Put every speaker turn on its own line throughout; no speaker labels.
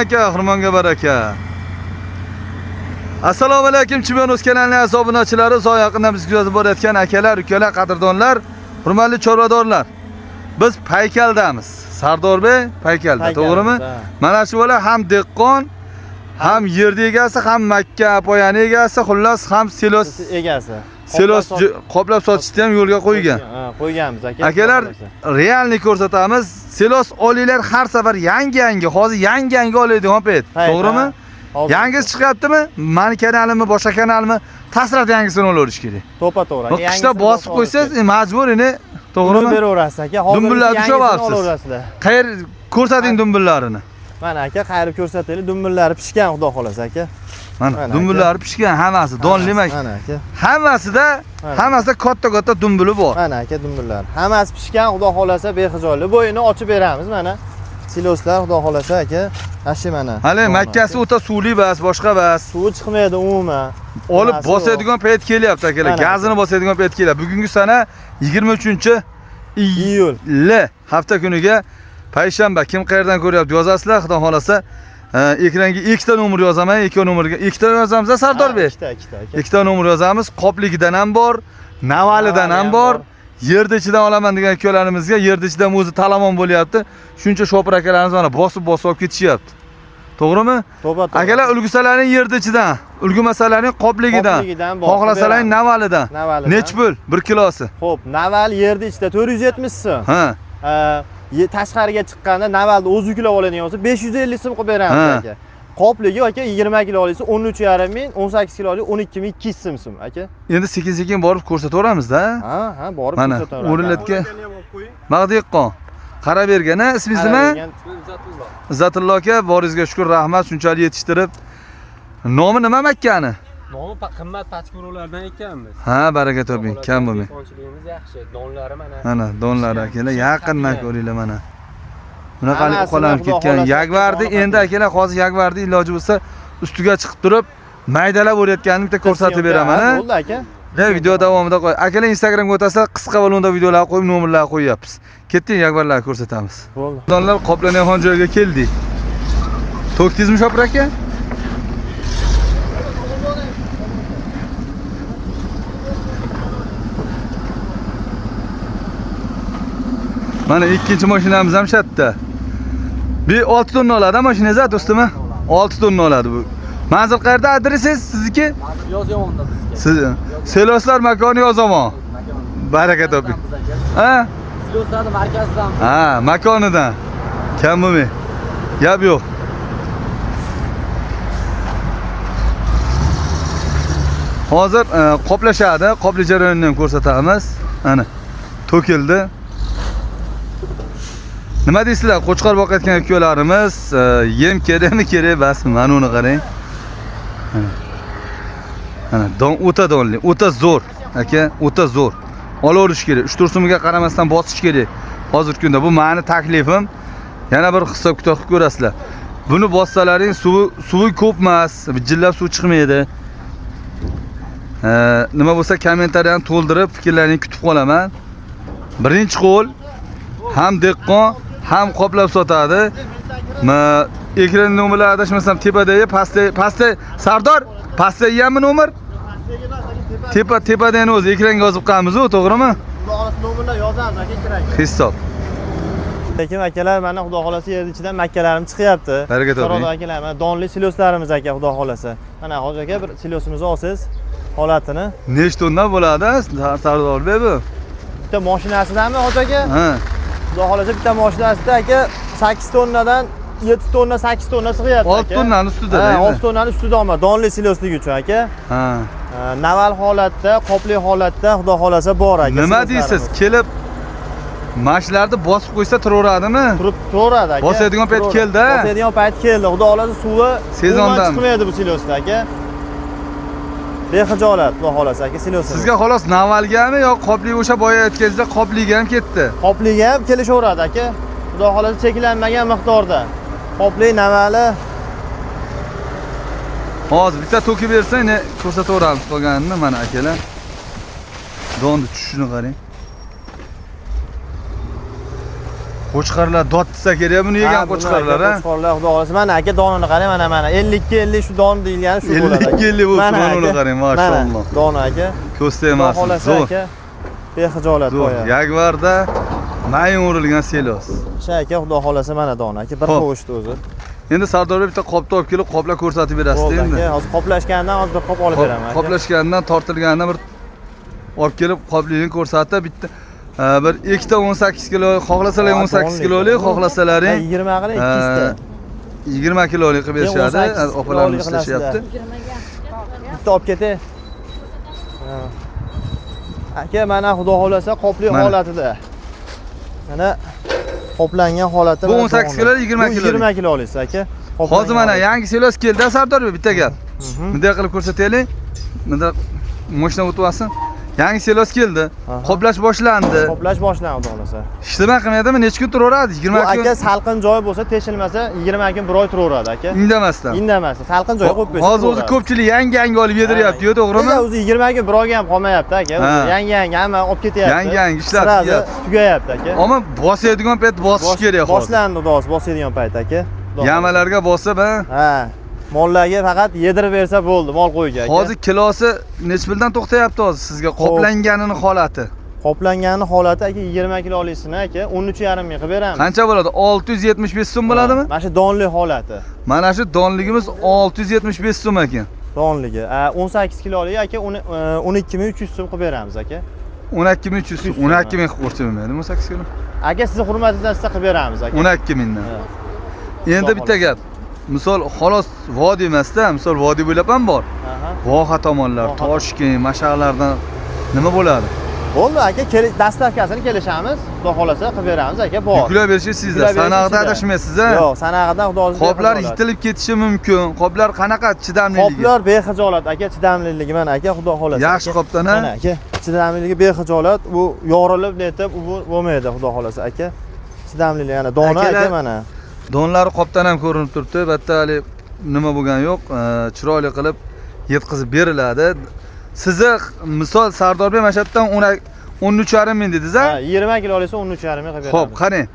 aka, xirmonga baraka. Assalomu alaykum, Chimyonos kanalining aziz obunachilari, so'z yaqinda biz kuzatib borayotgan akalar, ukalar, qadrdonlar, hurmatli chorvadorlar. Biz Paykaldamiz. Sardorbey Paykalda, to'g'rimi? Mana shu bola ham dehqon, ham yerda egasi, ham Makka poyani egasi, xullas ham silos egasi. Silos qoplab sotishni ham yo'lga qo'ygan.
Qo'yganmiz aka.
Akalar, realni ko'rsatamiz. Silos oliylar har safar yangi, hozir yangi oladigan payt, to'g'rimi? Yangisi chiqyaptimi? Mani kanalimni, boshqa kanalmi? Tasrat yangisini olaverish kerak.
To'g'ri.
Qishda bosib qo'ysangiz, majbur eni, to'g'rimi?
Beraverasiz aka. Hozir
dumbillarni tushaverasiz. Qayer ko'rsating dumbillarini.
Mana aka, qayerib ko'rsataylik. Dumbillari pishgan, xudo xolasa aka.
Mana dumbillari pishgan, hammasi donlimak. Mana aka. Hammasida katta dumbili bor.
Mana aka, dumbillar. Hammasi pishgan, xudo xolasa bexijoyli. Bo'yini ochib beramiz mana. Siloslar xudo xolasa aka. Ashi mana.
Hali Makkasi o'ta suvli bas, boshqa bas.
Suvi chiqmaydi umuman.
Olib bosadigan payt kelyapti akalar. Gazini bosadigan payt kelyapti. Bugungi sana 23-iyul hafta kuniga payshanba. Kim qayerdan ko'ryapti yozasizlar, xudo xolasa. Ekranga ikkita nomer yozaman, ikkita yozamiz Sardorbey. Ikkita nomer yozamiz. Qopligidan ham bor, Navalidan ham bor. Yerda ichidan olaman degan ukalarimizga yerda ichidan o'zi talamon bo'lyapti. Shuncha shopir akalarimiz mana bosib olib ketishyapti. To'g'rimi? Akalar ulgusalaring yerda ichidan, ulgumasalaring qopligidan, xohlasalaring Navalidan. Nech pul 1 kilosi?
Xo'p, Naval yerda ichida 470 so'm. Ha. Tashqariga chiqqanda Navalni o'zi yuklab oladigan bo'lsa 550 so'm qilib beramiz aka. Qopligi aka 20 kilolisi 13,5 ming, 18 kiloli 12,200 so'm aka. Endi
sekin borib ko'rsataveramiz-da.
Ha, borib ko'rsataveramiz.
Mana o'rinlatga Mag'diqqon. Qarab bergan, ismingiz nima? Izzatullo aka, boringizga shukr, rahmat, shunchalik yetishtirib. Nomi nima Makkani?
Nomi qimmat pachkurolardan ekanmiz.
Ha, baraka toping, kam bo'lmang.
Qonchiligimiz yaxshi, donlari mana.
Mana donlari akalar, yaqindan ko'ringlar mana. Bunaqalik qo'lanib ketgan Yagvardi, endi akalar hozir Yagvardi iloji bo'lsa ustiga chiqib turib, maydalab o'rayotganini bitta ko'rsatib beraman, ha.
Bo'ldi aka.
Video davomida qo'y. Akalar Instagramga o'tasizlar, qisqa balonda videolar qo'yib, nomerlar qo'yapmiz. Ketding Yagvarlarni ko'rsatamiz.
Bo'ldi.
Donlar qoplanayotgan joyga keldik. To'kdingizmi shopir aka? Mana ikkinchi mashinamiz ham shu yerda. Bir 6 tonna oladi mashinangiz, do'stimi? 6 tonna oladi bu. Manzil qayerda, adresingiz sizniki?
Yozyovonda bizga.
Siz Seloslar makoni Yozyovon. Baraka toping. Ha?
Seloslarning markazidan.
Ha, makonidan. Kam bo'lmang. Gap yo'q. Hozir qoplashadi, qopli jarayonni ham ko'rsatamiz. Ana, to'kildi. Nima deysizlar? Qo'chqor boqayotgan ukalarimiz, yem kerakmi, kerak bas, mana uni qarang. Ana, o'ta donli, o'ta zo'r, aka, o'ta zo'r. Olaverish kerak. 3-4 so'mga qaramasdan bosish kerak. Hozirgi kunda bu meni taklifim. Yana bir hisob-kitob qilib ko'rasizlar. Buni bossalaring suvi ko'p emas, jillab suv chiqmaydi. Nima bo'lsa kommentariyani to'ldirib, fikrlaringizni kutib qolaman. Birinchi qo'l ham dehqon, ham qoplab sotadi. Ekran nomerlari adashmasam tepadagi, pastda Sardor, pastda hammi nomer? Tepadagi o'zi ekranga yozib qo'yamiz-ku, to'g'rimi?
Xudo xolasa nomerlar yozamiz aka, kerak.
Hisob.
Lekin akalar mana xudo xolasa yerda ichidan makkalarim chiqyapti.
Baraka toping.
Akalar, mana donli siloslarimiz aka, xudo xolasa. Mana hozir aka bir silosimizni olsangiz, holatini.
Nechta tonna bo'ladi, Sardorbey bu?
Bitta mashinasidanmi hozir aka?
Ha.
Xudo xolasa bitta mashinasida aka 8 tonnadan 7 tonna, 8 tonna sig'yapti aka.
6 tonnani ustida.
Ha, 6 tonnani ustida olma, donli silosligi uchun aka.
Ha.
Naval holatda, qopli holatda xudo xolasa bor aka.
Nima deysiz? Kelib mashlarni bosib qo'ysa turaveradimi?
Turaveradi aka.
Bosadigan payt keldi.
Bosadigan payt keldi. Xudo xolasa suvi
sezondan
chiqmaydi bu silosda aka. Bexijolat, xudo xolasa aka, silosi.
Sizga xolos Navalgami yo qopli o'sha boya aytganda qopliga ham ketdi?
Qopliga ham kelishaveradi aka. Xudo xolasa cheklanmagan miqdorda. Qopli Navali.
Hozir bitta to'kib bersang, ko'rsataveramiz qolganini mana akalar. Donni tushishini qarang. Qo'chqarlar dod desa kerak buni yegan qo'chqarlar ha.
Qo'chqarlar xudo xolasa. Mana aka donini qarang, mana 52 shu don deyilgani shu bo'ladi.
50 bo'lib donini qarang, maşallah.
Doni aka.
Ko'sta emas.
Xohlasa aka bexijolat qo'yadi.
Jaguarda mayin urilgan selos.
O'sha aka xudo xolasa mana doni aka bir qo'shdi o'zi.
Endi Sardor bitta qopni olib kelib, qoplar ko'rsatib berasiz endi.
Hozir qoplashgandan hozir bir qop olib beraman aka.
Qoplashgandan tortilgandan bir olib kelib qopligini ko'rsatib bitta bir ikkita 18 kilo, xohlasalar 18 kilolik, xohlasalaring
20 qilib 2 ta.
20 kilolik qilib berishadi. Opalarimiz ishlashyapti.
Bitta olib ketay. Aka mana xudo xolasa qopli holatida. Mana qoplangan holati.
Bu 18 kilo, 20 kilo.
20 kilolik aka.
Hozir mana yangi selos keldi, Sardor bitta gap. Bunday qilib ko'rsataylik. Bunda mashina o'tib yangi selos keldi. Qoplash boshlandi.
Qoplash boshlandi xudo xolasa.
Ishlama qilmaydimi? Necha kun turaveradi? 20 kun.
Bu aka salqin joy bo'lsa, teshilmasa 20 kun bir oy turaveradi aka.
Indamasdan.
Indamasdan. Salqin joy qo'yib qo'ysa.
Hozir o'zi ko'pchilik yangi olib yediryapti-ku, to'g'rimi?
O'zi 20 kun bir oyga ham qolmayapti aka. Yangi hamma olib ketyapti.
Yangi ishlar
tugayapti aka.
Ammo bosadigan payt bosish kerak hozir.
Boshlandi xudo xolasa, bosadigan payt aka.
Yamalarga bosib,
ha. Mollarga faqat yedirib bersa bo'ldi, mol qo'yga aka.
Hozir kilosi necha puldan to'xtayapti hozir sizga qoplanganini holati?
Qoplanganini holati aka 20 kilolikni aka 13,5 ming qilib beramiz.
Qancha bo'ladi? 675 so'm bo'ladimi?
Mana shu donli holati.
Mana shu donligimiz 675 so'm ekan.
Donligi. 18 kilolik aka 12300 so'm qilib beramiz aka.
12300 so'm. 12000 qilib ko'rsamaydi 18 kilo.
Aka sizni hurmatingizdan siz qilib beramiz aka.
12000 dan. Endi bitta gap. Misol xolos vodiy emasda, misol vodiy bo'ylab ham bor. Voha tomonlar, Toshkent, mashaqlardan nima bo'ladi?
Bo'ldi aka, dastavkasini kelishamiz, xudo xolasa qilib beramiz aka, bor.
Yuklab berishingiz sizlar, sanog'ida adashmaysiz a?
Yo'q, sanog'ida xudo xolasa.
Qoplar yitilib ketishi mumkin. Qoplar qanaqa chidamliligi?
Qoplar bexijolat aka, chidamliligi mana aka, xudo xolasa.
Yaxshi qopdan a?
Mana aka, chidamliligi bexijolat, u yorilib netib bo'lmaydi, xudo xolasa aka. Chidamliligi yana dona aka mana. Donlari
qopdan ham ko'rinib turibdi. Bitta hali nima bo'lgani yo'q, chiroyli qilib yetkazib beriladi. Sizni misol Sardorbek mana shu yerdan 13,5 ming dedingiz a?
Ha, 20 kilolik 13,5 ming qilib beramiz.
Xo'p, qarang.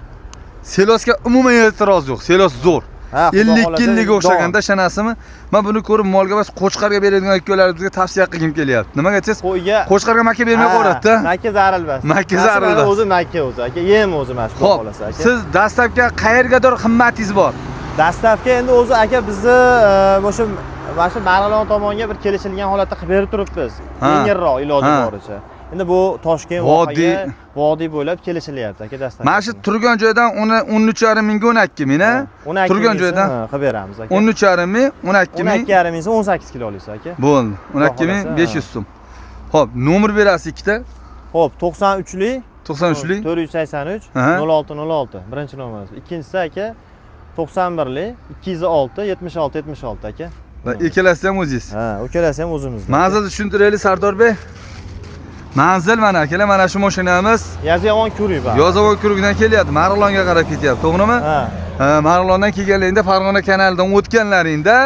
Selosga umuman e'tiroz yo'q. Selos zo'r. 52 yilga o'xshaganda shanasimi? Men buni ko'rib molga emas, qo'chqarga beradigan ikkalarimizga tavsiya qilgim kelyapti. Nimaga aytasiz? Qo'chqarga makka bermay qo'yadi-da.
Makka zaril bas.
Makka zaril.
O'zi makka o'zi aka, yem o'zi mana shu xolasa aka.
Siz dastlabki qayergadir qimmatingiz bor?
Dastlabki endi o'zi aka bizni o'sha Marg'ilon tomonga bir kelishilgan holatda qilib berib turibmiz. Yengilroq iloji boricha. Endi bu Toshkent vodiy bo'ylab kelishilyapti aka dastlab. Mana shu
turgan joydan 13,5 mingga 12 ming a? Turgan joydan
qilib beramiz aka.
13,5 ming, 12 ming.
12,5 ming 18 kilolik aka.
Bo'ldi. 12 ming 500 so'm. Xo'p, nomer berasiz ikkita.
Xo'p, 93lik
93lik
483 0606 birinchi nomer. Ikkinchisi aka 91lik 206 76 76 aka.
Va ikkalasi ham o'zingiz.
Ha, ikkalasi ham o'zimiz.
Manzilni tushuntiraylik Sardorbek. Manzil mana akalar, mana shu mashinamiz
Yozyovon Kuruk bor.
Yozyovon Kurukdan kelyapti, Marg'ilonga qarab ketyapti, to'g'rimi? Ha. Marg'ilondan kelganlaringda Farg'ona kanalidan o'tganlaringda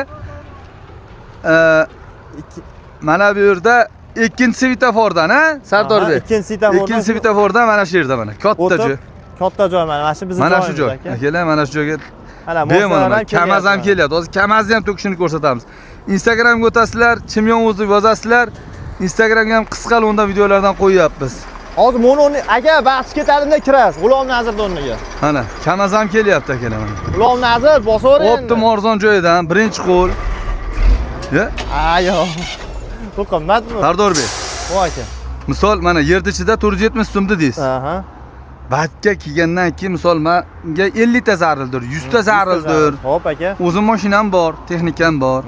mana bu yerda ikkinchi svetofordan, ha? Sardorbek. Ikkinchi svetofordan mana shu yerda mana katta joy.
Katta joy mana shu bizning
joyimiz. Mana shu joy. Akalar, mana shu joyga bemalol Kamaz ham kelyapti. Hozir Kamazni ham to'kishini ko'rsatamiz. Instagramga o'tasizlar, Chimyon o'zib yozasizlar. Instagramga ham qisqa lo'nda videolardan qo'yyapmiz.
Hozir mononi aka bas ketadimda kirasiz. G'ulom Nazir o'rniga.
Mana, Kamaz ham kelyapti akalar mana.
G'ulom Nazir bosavering.
Optim arzon joyidan birinchi qo'l. Ya?
Ayo. Bu qimmatmi?
Sardorbek.
Voy aka.
Misol mana yerda ichida 470 so'm dedingiz.
Aha.
Batga kelgandan keyin misol menga 50 ta zarildir, 100 ta zarildir.
Xo'p aka.
O'zim mashinam bor, texnikam bor.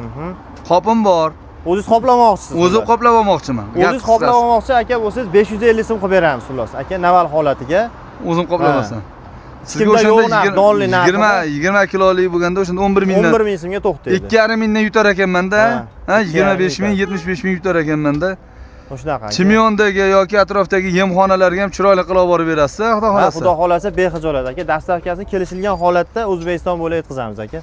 Qopim bor.
O'zingiz qoplamoqchisiz.
O'zim qoplab olmoqchiman.
O'zingiz qoplab olmoqchi aka bo'lsangiz 550 so'm qilib beramiz xullas. Aka naval holatiga.
O'zim qoplamasam. Sizga o'shanda 20 kilolik bo'lganda o'shanda 11 mingdan
11 ming so'mga to'xtaydi.
2,5 mingdan yutar ekanman-da. Ha, 25 ming, 75 ming yutar ekanman-da.
Shunaqa.
Chimyondagi yoki atrofdagi yemxonalarga ham chiroyli qilib olib berasiz, xudo xolasa.
Xudo xolasa bexijolat aka. Dastavkasini kelishilgan holatda O'zbekiston bo'ylab yetkazamiz aka.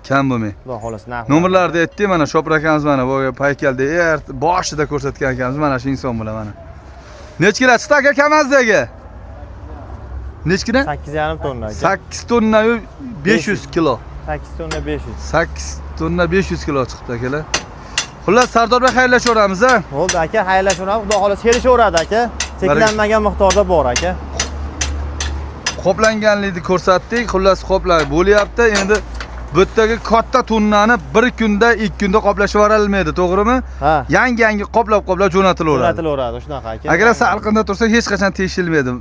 Kam bo'lmay.
Xudo xolasa narx.
Nomerlarni aytdik, mana Shopir akamiz mana bu paykalda boshida ko'rsatgan akamiz mana shu inson bilan mana. Nechta chiqdi aka Kamazdagi? Nechkina?
8,5 tonna aka.
8 tonna 500 kilo.
8 tonna 500.
8 tonna 500 kilo chiqdi akalar. Xullas Sardor bek xayrlashaveramiz a.
Bo'ldi aka, xayrlashaveramiz. Xudo xohlasa kelishaveradi aka. Cheklanmagan miqdorda bor aka.
Qoplanganlikni ko'rsatdik. Xullas qoplar bo'lyapti. Endi bu yerdagi katta tonnani bir kunda, 2 kunda qoplashib yuborilmaydi, to'g'rimi?
Ha.
Yangi qoplab jo'natilaveradi.
Jo'natilaveradi, shunaqa aka.
Agar salqinda tursa hech qachon tekshirmaydi.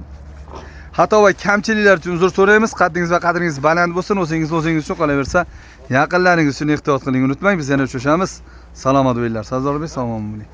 Xato va kamchiliklar uchun uzr so'raymiz. Qaddingiz va qadringiz baland bo'lsin, o'zingiz uchun qolaversa, yaqinlaringiz uchun ehtiyot qiling, unutmang. Biz yana uchrashamiz. Salomat bo'linglar. Sardor bek, salom bo'ling.